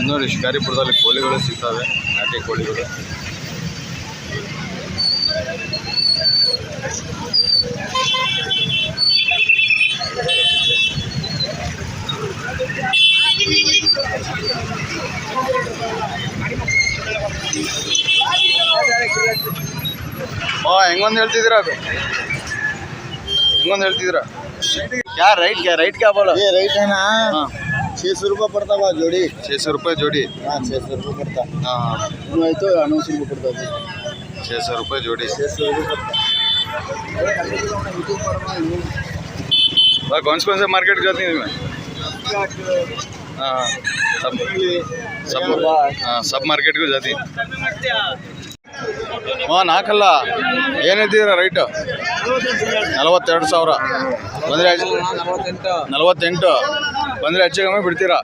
ನೋಡಿ ಶಿಕಾರಿಪುರದಲ್ಲಿ ಕೋಳಿಗಳು ಸಿಗ್ತವೆ, ನಾಟಿ ಕೋಳಿಗಳು. ಹೆಂಗೊಂದು ಹೇಳ್ತಿದ್ದೀರಾ ಅದು? ಹೆಂಗೊಂದು ಹೇಳ್ತಿದ್ದೀರಾ? क्या राइट क्या बोला? ये राइट है ना। हाँ 600 रुपये पड़ता बा जोड़ी। 600 रुपये जोड़ी। हाँ 600 रुपये पड़ता। हाँ नहीं तो 900 रुपये पड़ता। 600 रुपये जोड़ी। 600 रुपये पड़ता। कौन से मार्केट जाती है? हाँ सब मार्केट को जाती है. ನಾಲ್ಕಲ್ಲ ಏನು ಹೇಳ್ತಿದ್ದೀರಾ ರೈಟು? 42,000 ಬಂದರೆ 48 ಬಂದರೆ ಹೆಚ್ಚು ಕಮ್ಮಿ ಬಿಡ್ತೀರಾ?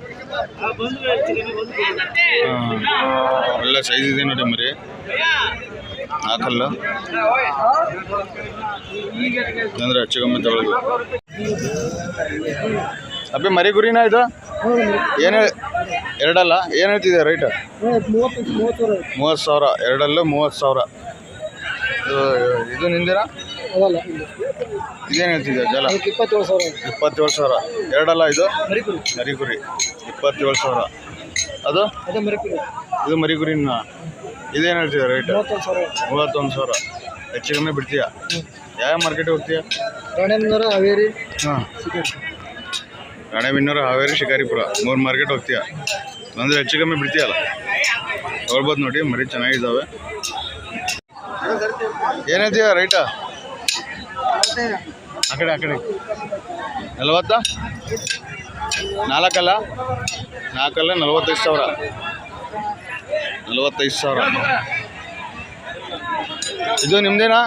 ಒಳ್ಳೆ ಸೈಜ್ ಇದೆ ನೋಡಿ ಮರಿ. ನಾಲ್ಕಲ್ಲ ಅಂದರೆ ಹೆಚ್ಚು ಕಮ್ಮಿ ತಗೊಳ್ಬೇಕು. ಅಬ್ಬೆ ಮರಿ ಗುರಿನಾ ಇದು? ಏನು ಎರಡಲ್ಲ ಏನು ಹೇಳ್ತಿದೆ ರೈಟ್? 30,000 ಎರಡಲ್ಲೂ 30,000. ಇದು ನಿಂದಿರಾ? ಇದೇನು ಹೇಳ್ತಿದ್ದೆ ಜಲ? 27,000 ಎರಡಲ್ಲ ಇದು ಮರಿಗುರಿ 27,000. ಅದು ಇದು ಮರಿಗುರಿನ ಇದೇನು ಹೇಳ್ತಿದ್ದೆ ರೈಟ್? 31,000 ಹೆಚ್ಚು ಕಮ್ಮಿ ಬಿಡ್ತೀಯಾ? ಯಾವ ಮಾರ್ಕೆಟಿಗೆ ಹೋಗ್ತೀಯಾ? ಹಾವೇರಿ. ಹಾಂ ರಾಣೆಬೆನ್ನೂರು, ಹಾವೇರಿ, ಶಿಕಾರಿಪುರ 3 ಮಾರ್ಕೆಟ್ ಹೋಗ್ತೀಯಾ? ಅಂದರೆ ಹೆಚ್ಚು ಕಮ್ಮಿ ಬಿಡ್ತೀಯಲ್ಲ, ನೋಡ್ಬೋದು ನೋಡಿ. ಮರಿ ಚೆನ್ನಾಗಿದ್ದಾವೆ. ಏನೈತೀಯ ರೈಟಾ? ಆ ಕಡೆ 40 ನಾಲ್ಕಲ್ಲ 45,000. 45,000 ಇದು ನಿಮ್ಮದೇನಾ?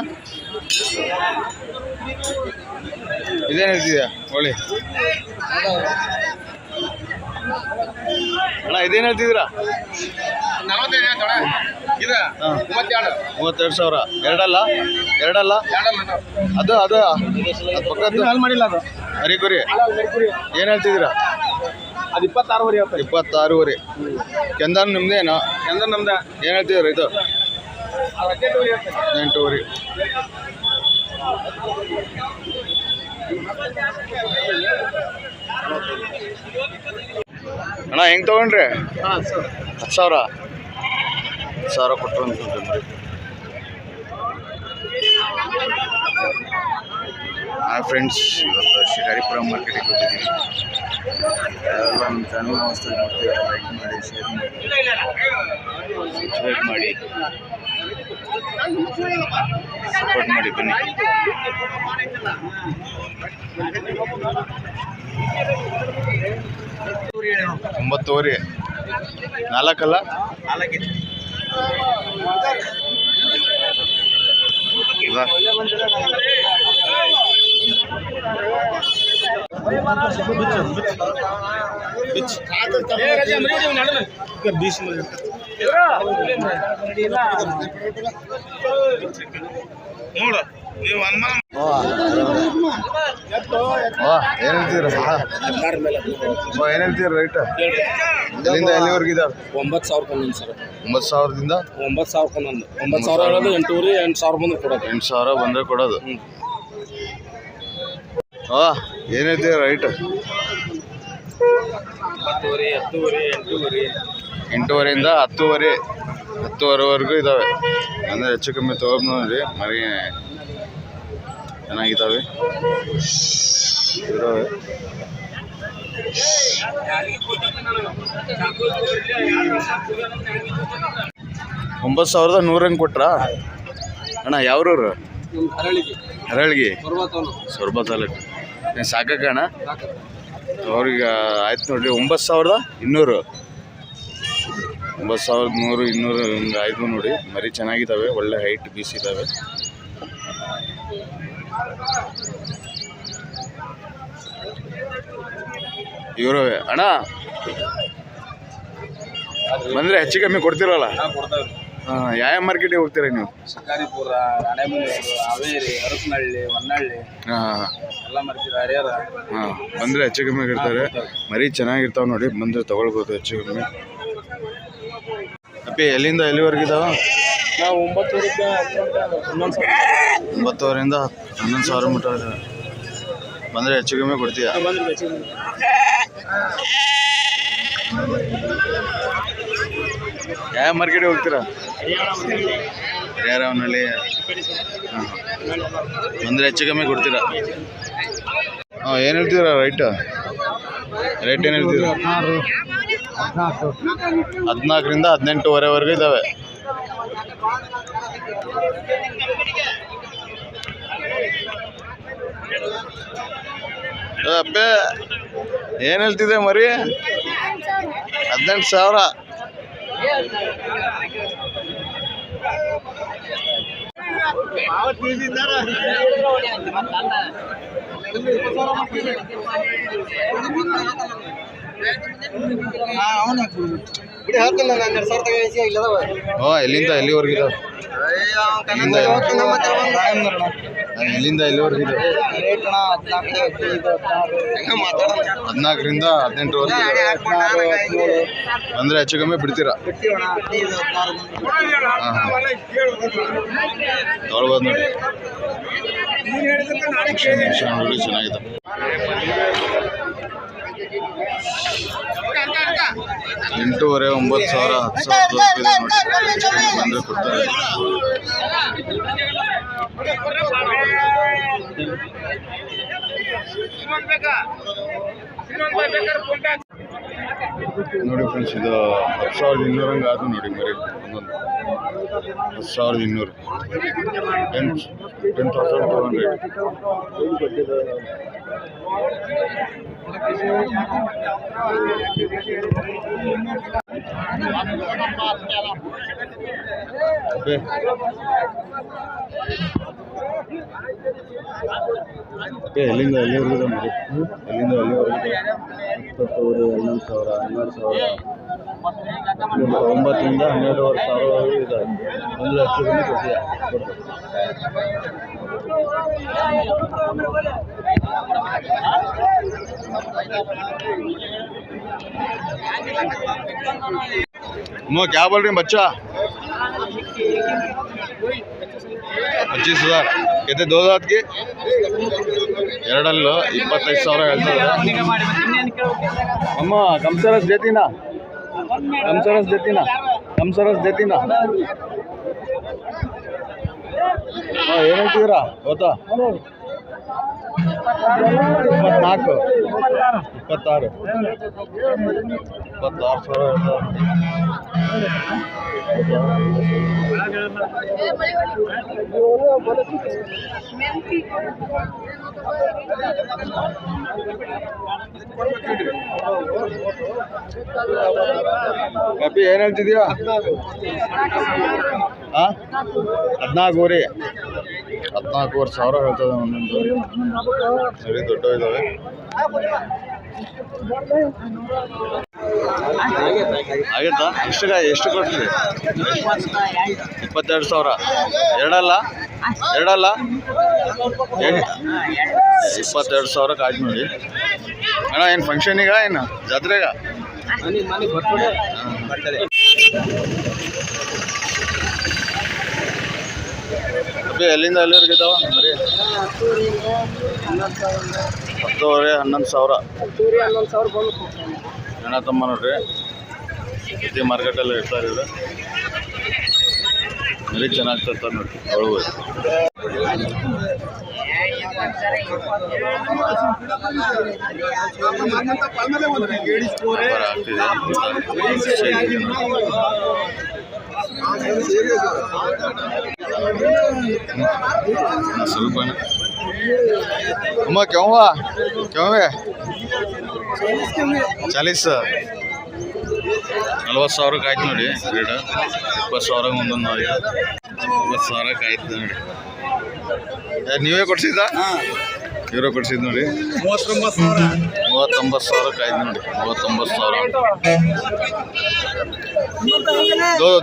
ಇದೇನು ಹೇಳ್ತಿದ್ಯಾ ಹೋಳಿ ಅಣ್ಣ? ಇದೇನು ಹೇಳ್ತಿದ್ದೀರಾ? 32,000 ಎರಡಲ್ಲ ಅದು ಪಕ್ಕದ್ದು ಮಾಡಿಲ್ಲ ಅದು ಮರಿಗುರಿ ಏನು ಹೇಳ್ತಿದ್ದೀರಾ? ಅದು 26,500 ಕೆಂದನ್ ನಿಮ್ದೇನು? ಚಂದನ್ ನಮ್ದ. ಏನು ಹೇಳ್ತಿದ್ದೀರಾ ಇದು? 8,500. ಅಣ್ಣ ಹೆಂಗೆ ತೊಗೊಂಡ್ರಿ? 10,000 ಕೊಟ್ಟರು ಅನ್ಸುತ್ತೆ ಮರಿ. ಹಾಂ ಫ್ರೆಂಡ್ಸ್, ಇವತ್ತು ಶಿಕಾರಿಪುರ ಮಾರ್ಕೆಟಿಗೆ ಹೋಗಿದ್ದೀವಿ. ಯಾರೆಲ್ಲ ನಮ್ಮ ಚಾನಲ್ನ ಹೊಸ್ದಾಗಿ ನೋಡ್ತೀವಿ, ಲೈಕ್ ಮಾಡಿ, ಶೇರ್ ಮಾಡಿ, ಸಬ್ಸ್ಕ್ರೈಬ್ ಮಾಡಿ, ಸಪೋರ್ಟ್ ಮಾಡಿ ಬನ್ನಿ. ಒಂಬತ್ತುವರೆ ನಾಲ್ಕಲ್ಲ ಏನು ಹೇಳ್ತೀರ ರೈಟ್? ಇಲ್ಲಿಂದ ಎಲ್ಲಿವರೆಗೆ ಇದಾವೆ? 9,000 ಸರ್. 9,000ದಿಂದ 9,000 9,000 ಹೇಳೋದು 8,000 8,000 ಬಂದ್ರೆ ಕೊಡೋದು. 8,000 ಬಂದರೆ ಕೊಡೋದು. ಏನು ಹೇಳ್ತೀರ ರೈಟ್? 8,500ರಿಂದ 10,500ವರೆಗೂ ಇದ್ದಾವೆ. ಅಂದರೆ ಹೆಚ್ಚು ಕಮ್ಮಿ ತೊಗೊಂಡು ನೋಡಿ, ಮರಿ ಚೆನ್ನಾಗಿದ್ದಾವೆ ಇದ್ದಾವೆ. 9,100 ಕೊಟ್ರಾ ಅಣ್ಣ? ಯಾವ್ರವ್ರು? ಹರಳಿಗೆ ಸೊರಬ ತಾಲೂಕು. ಸಾಕಣ್ಣ ಅವ್ರಿಗೆ ಆಯ್ತು ನೋಡ್ರಿ. 9,200 9,200 ಹಿಂಗೆ ಆಯ್ತು ನೋಡಿ. ಮರಿ ಚೆನ್ನಾಗಿದ್ದಾವೆ, ಒಳ್ಳೆ ಹೈಟ್ ಬೀಸಿದ್ದಾವೆ. ಇವರು ಅಣ್ಣ ಬಂದರೆ ಹೆಚ್ಚು ಕಮ್ಮಿ ಕೊಡ್ತಿರಲ್ಲ? ಹಾಂ ಯಾವ ಮಾರ್ಕೆಟಿಗೆ ಹೋಗ್ತೀರಾ ನೀವು? ಶಿಕಾರಿಪುರ, ರಾಣೆಬೆನ್ನೂರು, ಹಾವೇರಿ, ಹರಪನಹಳ್ಳಿ, ಹೊನ್ನಳ್ಳಿ. ಹಾಂ ಎಲ್ಲ ಮಾರ್ಕೆಟ್ ಹರಿಹರ. ಹಾಂ ಬಂದರೆ ಹೆಚ್ಚು ಕಮ್ಮಿ ಇರ್ತಾರೆ. ಮರಿ ಚೆನ್ನಾಗಿರ್ತಾವೆ ನೋಡಿ, ಬಂದರೆ ತೊಗೊಳ್ಬೋದು ಹೆಚ್ಚು ಕಮ್ಮಿ. ಅಪ್ಪಿ ಎಲ್ಲಿಂದ ಎಲ್ಲಿವರೆಗೆ ಇದಾವೆ? ನಾವು 9 11 ಸಾವಿರ 9,000ರಿಂದ 11,000 ಮಟ್ಟ ಇದಾವೆ. ಬಂದರೆ ಹೆಚ್ಚು ಕಮ್ಮಿ ಕೊಡ್ತೀಯಾ? ಬಂದ್ರೆ ಯಾವ ಮಾರ್ಕೆಟಿಗೆ ಹೋಗ್ತೀರಾ? ಹರಿಹರವನಹಳ್ಳಿ. ಹಾಂ, ಬಂದರೆ ಹೆಚ್ಚು ಕಮ್ಮಿ ಕೊಡ್ತೀರಾ? ಹಾಂ, ಏನು ಹೇಳ್ತೀರಾ ರೇಟ್ ಏನು ಹೇಳ್ತೀರಾ? 14ರಿಂದ 18,500 ಇದ್ದಾವೆ. ಅಪ್ಪೆ ಏನು ಹೇಳ್ತಿದೆ ಮರಿ? 18,000. ಎಲ್ಲಿಂದ ಎಲ್ಲಿವರೆಗೆ ಇದಾವೆ? ಎಲ್ಲಿಂದ ಎಲ್ಲಿವರೆಗೆ ಇದಾವೆ? 14ರಿಂದ 18,000 ಅಂದರೆ ಹೆಚ್ಚು ಕಮ್ಮಿ ಬಿಡ್ತೀರಾ? ಹಾಂ ಹಾಂ, ತೊಗೊಳ್ಬೋದು ನೋಡಿ. ನೋಡಿ ಚೆನ್ನಾಗಿದೆ. 8,500 9,000 10,000 ಬಂದರೆ ಕೊಡ್ತಾರೆ. ನೋಡಿ ಫ್ರೆಂಡ್ಸ್, ಇದು 10,200 ಹಂಗೆ ಆಯ್ತು ನೋಡಿ ಮರಿ. ಒಂದೊಂದು 10,200, 10,200. ಎಲ್ಲಿಂದ ಎಲ್ಲಿವರೆಗೂ ಇದೆ ಮರಿ? ಎಲ್ಲಿಂದ ಎಲ್ಲಿವರೆಗೂ ಇದೆ? 10,000, 11,000, 12,000, 9ರಿಂದ 12,500 ಇದೆ. ಒಂದು ಲಕ್ಷ ಕೊಡ್ತೀಯಾ? क्या बोल रहे हैं बच्चा? 25,000 कहते 2 दांत के ಎರಡಲ್ಲೂ 25,000 ಹೇಳ್ತಾರೆ. ಅಮ್ಮ ಕಮ್ಸರಸ್ ದೇತೀನಾ? ಹಾಂ, ಏನು ಹೇಳ್ತಿದ್ದೀರಾ? ಗೊತ್ತಾ? 24, 26, 26,000 ಕಪಿ ಏನು ಹೇಳ್ತಿದ್ಯಾ? ಹಾಂ, 14,000 ಹೇಳ್ತದೆ ಒಂದೊಂದು. ಸರಿ, ದೊಡ್ಡ ಇದ್ದಾವೆ. ಆಗೈತಾ? ಎಷ್ಟು ಕೊಡ್ತೀವಿ? 22,000. ಎರಡಲ್ಲ 22,000 ಆಯ್ತು ನೋಡಿ ಅಣ್ಣ. ಏನು ಫಂಕ್ಷನಿಗ ಏನು ಜಾತ್ರೆಗ? ಎಲ್ಲಿಂದ ಎಲ್ಲಿವರೆಗೆ ಇದ್ದಾವ ಮರಿ? 10,000, 11,000 ಅಣ್ಣ ತಮ್ಮ ನೋಡ್ರಿ. ಪ್ರತಿ ಮಾರ್ಕೆಟಲ್ಲಿ ಇರ್ತಾರೆ ಇದು. ಮರಿ ಚೆನ್ನಾಗಿ ತರ್ತಾರೆ ನೋಡಿ. ಅವಳು ಸ್ವಲ್ಪ ಅಮ್ಮ ಕ್ಯೂ है 40 40,000 ಆಯ್ತು ನೋಡಿ. ರೇಟ್ 20,000 ಒಂದೊಂದು ಆಯ್ತು. 20,000 ಆಯ್ತು ನೋಡಿ. ನೀವೇ ಕೊಡ್ಸಿದ್ದ? ಇವರೇ ಕೊಡ್ಸಿದ್ದು ನೋಡಿ. 39,000 ಆಯ್ತು ನೋಡಿ. 39,000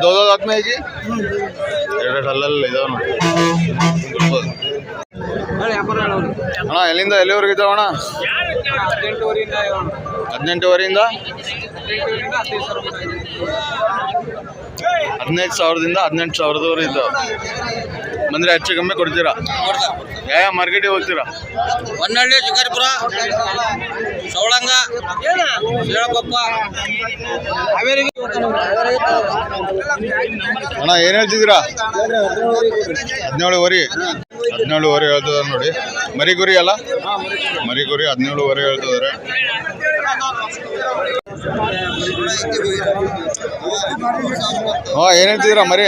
दो दांत में है ಎರಡು ಹಲ್ಲಲ್ಲಿ ಇದಾವೆ ನೋಡಿ. ಅಣ್ಣ ಎಲ್ಲಿಂದ ಎಲ್ಲಿವರೆಗೆ ಇದ್ದಾವಣ್ಣ? 18,500 15,000ದಿಂದ 18,000ದವರೆಗೂ ಇದ್ದಾವೆ. ಬಂದರೆ ಹೆಚ್ಚು ಕಮ್ಮಿ ಕೊಡ್ತೀರಾ? ಯಾವ ಮಾರ್ಕೆಟಿಗೆ ಹೋಗ್ತೀರಾ? ಹೊನ್ನಳ್ಳಿ, ಶಿಕಾರಿಪುರ, ಸವಳಂಗ, ಶಿಳಕೊಪ್ಪ, ಹಾವೇರಿ. ಅಣ್ಣ ಏನು ಹೇಳ್ತಿದ್ದೀರಾ? 17,500 ಹೇಳ್ತಿದ್ದಾರೆ ನೋಡಿ. ಮರಿಗುರಿ ಅಲ್ಲ? ಮರಿಗುರಿ 17,500 ಹೇಳ್ತಿದ್ದಾರೆ. ಏನು ಹೇಳ್ತಿದ್ದೀರಾ ಮರಿ?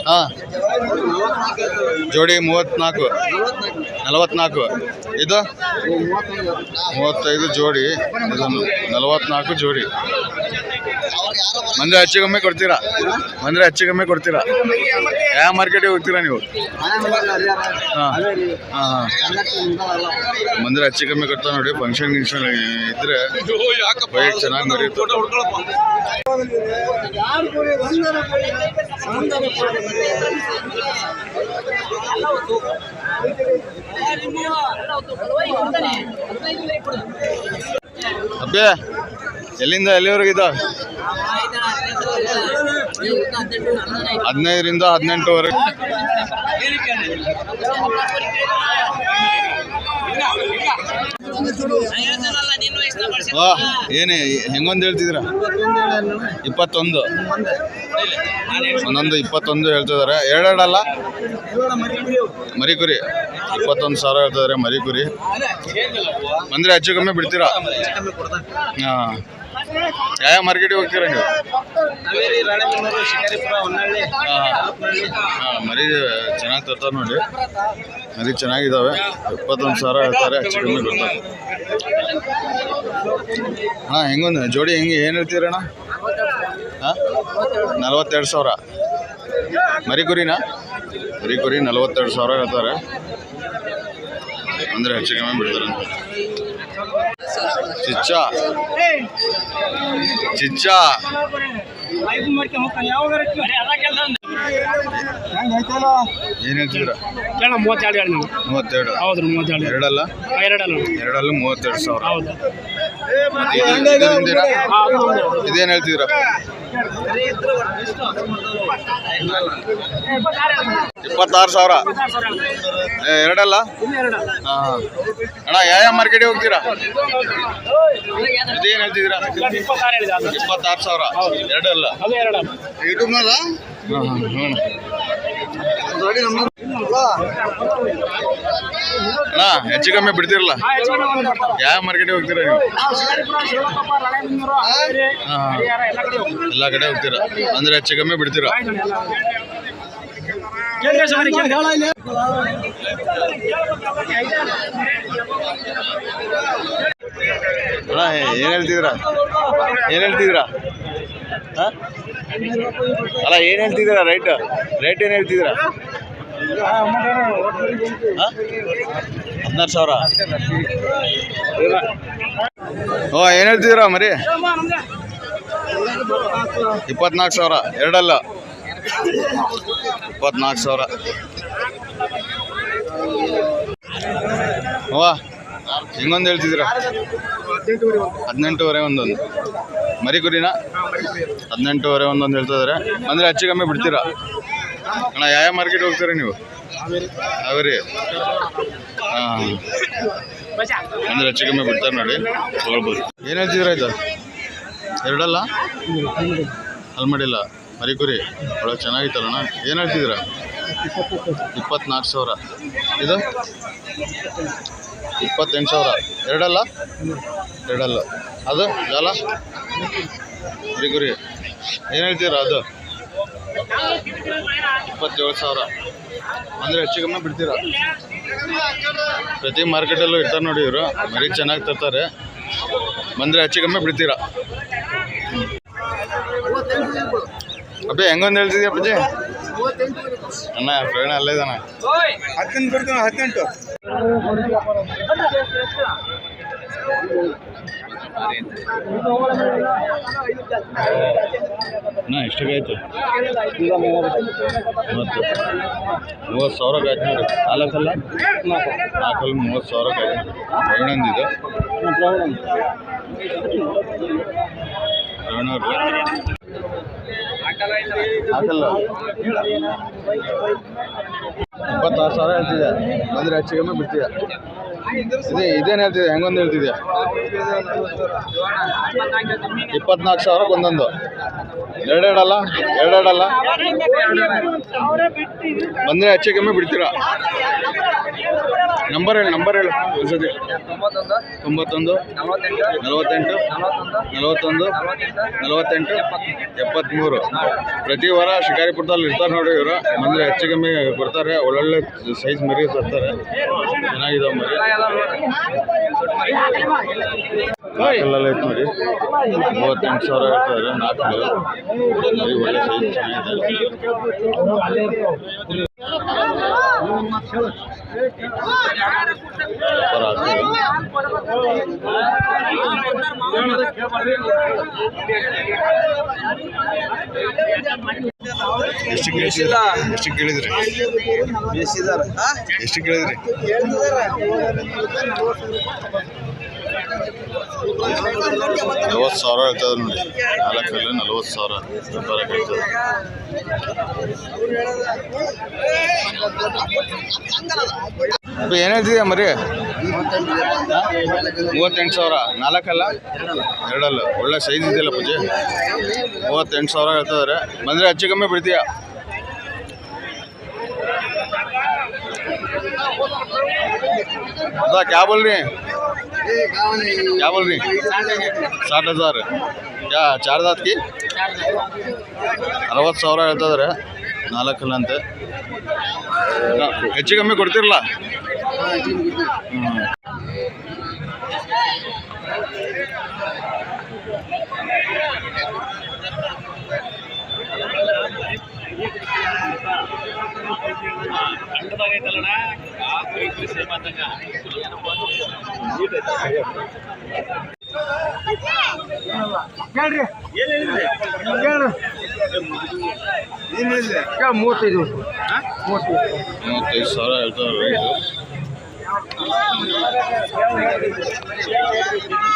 ಹಾಂ, ಜೋಡಿ 34, 44. ಇದು 35 ಜೋಡಿ, ಇದು 44 ಜೋಡಿ. ಬಂದರೆ ಹೆಚ್ಚು ಕಮ್ಮಿ ಕೊಡ್ತೀರಾ? ಯಾವ ಮಾರ್ಕೆಟಿಗೆ ಹೋಗ್ತೀರಾ ನೀವು? ಹಾಂ ಹಾಂ, ಬಂದರೆ ಹೆಚ್ಚು ಕಮ್ಮಿ ಕೊಡ್ತಾ ನೋಡಿ. ಫಂಕ್ಷನ್ ಗಿಂಕ್ಷನ್ ಇದ್ರೆ ಬೈಕ್ ಚೆನ್ನಾಗಿ ಮರಿಯುತ್ತೆ. ಅಬ್ಬೆ ಎಲ್ಲಿಂದ ಎಲ್ಲಿವರೆಗೆ ಇದ್ದಾವೆ? 15ರಿಂದ 18ವರೆಗೆ. ಏನೇ ಹೆಂಗೊಂದು ಹೇಳ್ತಿದ್ದೀರಾ? 21, ಒಂದೊಂದು 21 ಹೇಳ್ತಿದ್ದಾರೆ. ಎರಡಲ್ಲ ಮರಿಕುರಿ 21,000 ಹೇಳ್ತಿದ್ದಾರೆ ಮರಿಕುರಿ. ಬಂದರೆ ಹೆಚ್ಚು ಕಮ್ಮಿ ಬಿಡ್ತೀರಾ? ಹಾಂ, ಯಾವ ಮಾರ್ಕೆಟಿಗೆ ಹೋಗ್ತೀರಾ ನೀವು? ಹಾಂ, ಮರಿ ಚೆನ್ನಾಗಿ ತರ್ತಾರೆ ನೋಡಿ. ಮರಿ ಚೆನ್ನಾಗಿದ್ದಾವೆ. 21,000 ಹೇಳ್ತಾರೆ, ಹೆಚ್ಚು ಕಮ್ಮಿ ಬರ್ತಾರೆ. ಹಾಂ, ಹೆಂಗೊಂದು ಜೋಡಿ ಹೆಂಗೆ ಏನು ಹೇಳ್ತೀರಣ್ಣ? ಹಾಂ, 42,000 ಮರಿಕುರಿನಾ? ಮರಿಕುರಿ 42,000 ಹೇಳ್ತಾರೆ. ಅಂದರೆ ಹೆಚ್ಚು ಕಮ್ಮಿ ಬಿಡ್ತಾರೆ. ಚಿಚ್ಚ ಏನು ಹೇಳ್ತಿದ್ದೀರಾ? 32. ಹೌದು, 32. ಎರಡಲ್ಲ 32,000. ಇದೇನು ಹೇಳ್ತಿದ್ದೀರಾ? 26,000. ಎರಡಲ್ಲ? ಹಾಂ ಅಣ್ಣ, ಯಾವ ಮಾರ್ಕೆಟಿಗೆ ಹೋಗ್ತೀರಾ? ಇದೇನು ಹೇಳ್ತಿದ್ದೀರಾ? 26,000. ಎರಡಲ್ಲ? ಯೂಟ್ಯೂಬ್ನಲ್ಲ? ಹಾಂ ಹಾಂ, ಅಣ್ಣ ಹೆಚ್ಚು ಕಮ್ಮಿ ಬಿಡ್ತಿರಲ್ಲ? ಯಾವ ಮಾರ್ಕೆಟಿಗೆ ಹೋಗ್ತೀರಾ ನೀವು? ಹಾಂ, ಎಲ್ಲ ಕಡೆ ಹೋಗ್ತೀರಾ. ಅಂದರೆ ಹೆಚ್ಚು ಕಮ್ಮಿ ಬಿಡ್ತೀರಾ? ಅಣ್ಣ ಏನು ಹೇಳ್ತಿದ್ದೀರಾ? ಹಾಂ ಅಲ್ಲ, ಏನು ಹೇಳ್ತಿದ್ದೀರಾ? ರೇಟ್ ಏನು ಹೇಳ್ತಿದ್ದೀರಾ? ಹಾಂ, 16,000. ಓ, ಏನು ಹೇಳ್ತಿದ್ದೀರಾ ಮರಿ? 24,000. ಎರಡಲ್ಲ? 24,000. ವಾ, ಹಿಂಗೊಂದು ಹೇಳ್ತಿದ್ದೀರಾ? 18,500 ಒಂದೊಂದು. ಮರಿಕುರಿನಾ? 18,500 ಒಂದೊಂದು ಹೇಳ್ತಿದ್ದಾರೆ. ಅಂದರೆ ಹೆಚ್ಚು ಕಮ್ಮಿ ಬಿಡ್ತೀರಾ? ಅಣ್ಣ ಯಾವ ಮಾರ್ಕೆಟ್ ಹೋಗ್ತೀರಾ ನೀವು? ಹಾವೇರಿ. ಹಾಂ, ಅಂದರೆ ಹೆಚ್ಚು ಕಮ್ಮಿ ಬಿಡ್ತಾರೆ ನೋಡಿ, ತೊಗೊಳ್ಬೋದು. ಏನು ಹೇಳ್ತಿದ್ದೀರಾ ಇದು? ಎರಡಲ್ಲ? ಅಲ್ಮಡಿಲ್ಲ ಮರಿಕುರಿ ಒಳಗೆ ಚೆನ್ನಾಗಿತ್ತಲ್ಲಣ್ಣ. ಏನು ಹೇಳ್ತಿದ್ದೀರಾ? 24,000. ಇದು 28,000. ಎರಡಲ್ಲ? ಅದು ಜಾಲ ಮರಿಕುರಿ ಏನು ಹೇಳ್ತೀರಾ? ಅದು 27,000. ಅಂದರೆ ಹೆಚ್ಚು ಕಮ್ಮಿ ಬಿಡ್ತೀರಾ? ಪ್ರತಿ ಮಾರ್ಕೆಟಲ್ಲೂ ಇರ್ತಾರೆ ನೋಡಿ ಇವರು. ಮರಿ ಚೆನ್ನಾಗಿ ತರ್ತಾರೆ. ಬಂದರೆ ಹೆಚ್ಚು ಕಮ್ಮಿ ಬಿಡ್ತೀರಾ? ಅಬ್ಬೆ ಹೆಂಗೊಂದು ಹೇಳ್ತಿದ್ಯಾ ಅಪ್ಪಾಜಿ? ಅಣ್ಣ ಪ್ರವೀಣ ಅಲ್ಲೇ ಇದ್ದಾನೆ. 18 ಬಿಡ್ತಾನೆ. 18 ಅಣ್ಣ ಎಷ್ಟಾಗಾಯ್ತು? 30,000 ಆಯ್ತು ನೋಡಿ. ನಾಲ್ಕಲ್ಲ 30,000 ಆಯ್ತು. ಪ್ರವೀಣಂದಿದು ಹಾಕಲ್ಲ 26,000 ಹೇಳ್ತಿದ್ಯಾ ಬಂದರೆ ಹೆಚ್ಚು ಕಮ್ಮಿ ಬಿಡ್ತೀಯ ಇದೇನು ಹೇಳ್ತಿದ್ಯಾ ಹೆಂಗೊಂದು ಹೇಳ್ತಿದ್ಯಾ 24,000 ಒಂದೊಂದು ಎರಡೆರಡಲ್ಲ ಬಂದರೆ ಹೆಚ್ಚು ಕಮ್ಮಿ ಬಿಡ್ತೀರಾ ನಂಬರ್ ಹೇಳು ಒಂದ್ಸತಿ 91 48 73 ಪ್ರತಿ ವಾರ ಶಿಕಾರಿಪುರದಲ್ಲಿ ಇರ್ತಾರೆ ನೋಡಿ ಇವರು ಬಂದರೆ ಹೆಚ್ಚು ಕಮ್ಮಿ ಕೊಡ್ತಾರೆ ಒಳ್ಳೊಳ್ಳೆ ಸೈಜ್ ಮರಿ ತರ್ತಾರೆ ಚೆನ್ನಾಗಿದಾವೆ ಮರಿ ನಾಲ್ಕಲ್ಲೆಲ್ಲ ಐತೆ ನೋಡಿ 38,000 ಹೇಳ್ತಾರೆ ನಾಲ್ಕು ಮರಿ ಒಳ್ಳೆ ಸೈಜ್ ಚೆನ್ನಾಗಿದೆ ಎಷ್ಟು ಕೇಳಿದ್ರಿ 40,000 ಹೇಳ್ತದೆ ನೋಡಿ ನಾಲ್ಕಲ್ಲಿ 40,000 ಹೇಳ್ತದೆ ಏನು ಹೇಳ್ತಿದ್ಯಾ ಮರಿ 38,000 ನಾಲ್ಕಲ್ಲ ಎರಡಲ್ಲ ಒಳ್ಳೆ ಸೈಜ್ ಇದೆಯಲ್ಲ ಪೂಜೆ 38,000 ಹೇಳ್ತಿದ್ದಾರೆ ಬಂದರೆ ಹೆಚ್ಚು ಕಮ್ಮಿ ಬಿಡ್ತೀಯ क्या बोल रहे हैं 60,000 क्या 4 दांत की 60,000 ಹೇಳ್ತಿದ್ದಾರೆ ನಾಲ್ಕಲ್ಲ ಅಂತೆ ಹೆಚ್ಚು ಕಮ್ಮಿ ಕೊಡ್ತಿರಲ್ಲ ಮೂವತ್ತೈದು 35,000 ಹೇಳ್ತಾರೆ ರೇಟು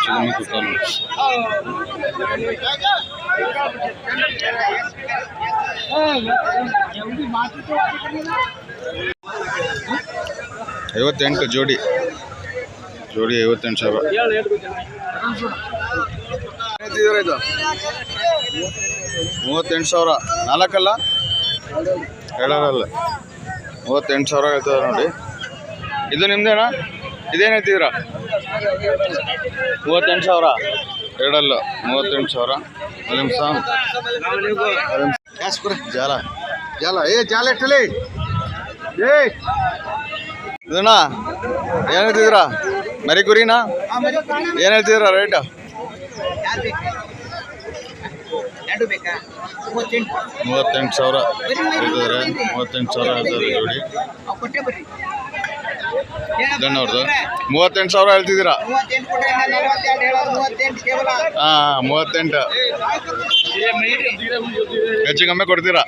ಕಮ್ಮಿ ಕೊಡ್ತಾನೆ 58 ಜೋಡಿ 58,000 ಇದು 38,000 ನಾಲ್ಕಲ್ಲ ಎರಡಲ್ಲ 38,000 ಹೇಳ್ತಾರೆ ನೋಡಿ ಇದು ನಿಮ್ದೇನಾ ಇದೇನು ಹೇಳ್ತಿದ್ದೀರಾ 38,000 ಎರಡಲ್ಲ 38,000 ನಿಮಿಷ ಜಾಲ ಜಾಲ ಎಷ್ಟಲ್ಲಿ ಇದಣ್ಣ ಏನು ಹೇಳ್ತಿದ್ದೀರಾ ಮರಿ ಕುರಿನಾ ಏನು ಹೇಳ್ತಿದ್ದೀರಾ ರೇಟ್ 38,000 ಹೇಳ್ತಿದ್ದಾರೆ 38,000 ಹೇಳ್ತಾರೆ ಜೋಡಿ ಇದನ್ನವ್ರದ್ದು 38,000 ಹೇಳ್ತಿದ್ದೀರಾ ಹಾಂ 38 ಹೆಚ್ಚು ಕಮ್ಮಿ ಕೊಡ್ತೀರಾ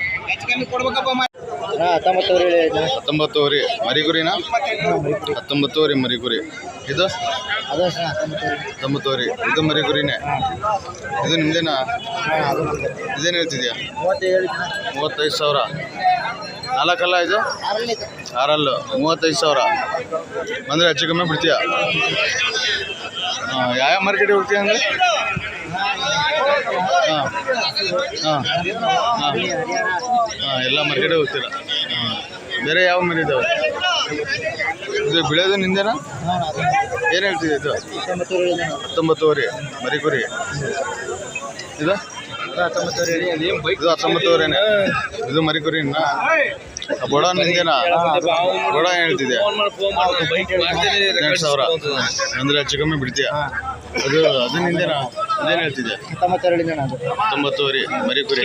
19 ವರೆ ಮರಿ ಕುರಿನಾ 19 ವರೆ ಮರಿ ಕುರಿ ಇದು 19 ವರೆ ಇದು ಮರಿ ಕುರಿನೇ ಇದು ನಿಮ್ದೇನಾ ಇದೇನು ಹೇಳ್ತಿದ್ಯಾ 35,000 ನಾಲ್ಕಲ್ಲ ಇದು ಆರಲ್ಲು 35,000 ಬಂದರೆ ಹೆಚ್ಚು ಕಮ್ಮಿ ಬಿಡ್ತೀಯ ಯಾವ ಮಾರ್ಕೆಟಿಗೆ ಹೋಗ್ತೀಯ ಅಂದರೆ ಎಲ್ಲ ಮಾರ್ಕೆಟಿಗೆ ಹೋಗ್ತೀರಾ ಬೇರೆ ಯಾವ ಮರಿ ಇದ್ದಾವೆ ಇದು ಬೆಳೆಯೋದು ನಿಂದೇನಾ ಏನು ಹೇಳ್ತಿದೆ ಇದು 19 ವರೆ ಮರಿ ಕುರಿ ಇದು 19 ವರೆನೇ ಇದು ಮರಿ ಕುರಿನಾ ಬೊಡ ನಿಂದೇನಾ ಬೊಡ ಏನು ಹೇಳ್ತಿದೆ 2,000 ಅಂದರೆ ಹೆಚ್ಚು ಕಮ್ಮಿ ಬಿಡ್ತೀಯ ಅದು ನಿಂದೇನಾ ಅದೇನು ಹೇಳ್ತಿದೆ 19 ವರೆ ಮರಿ ಕುರಿ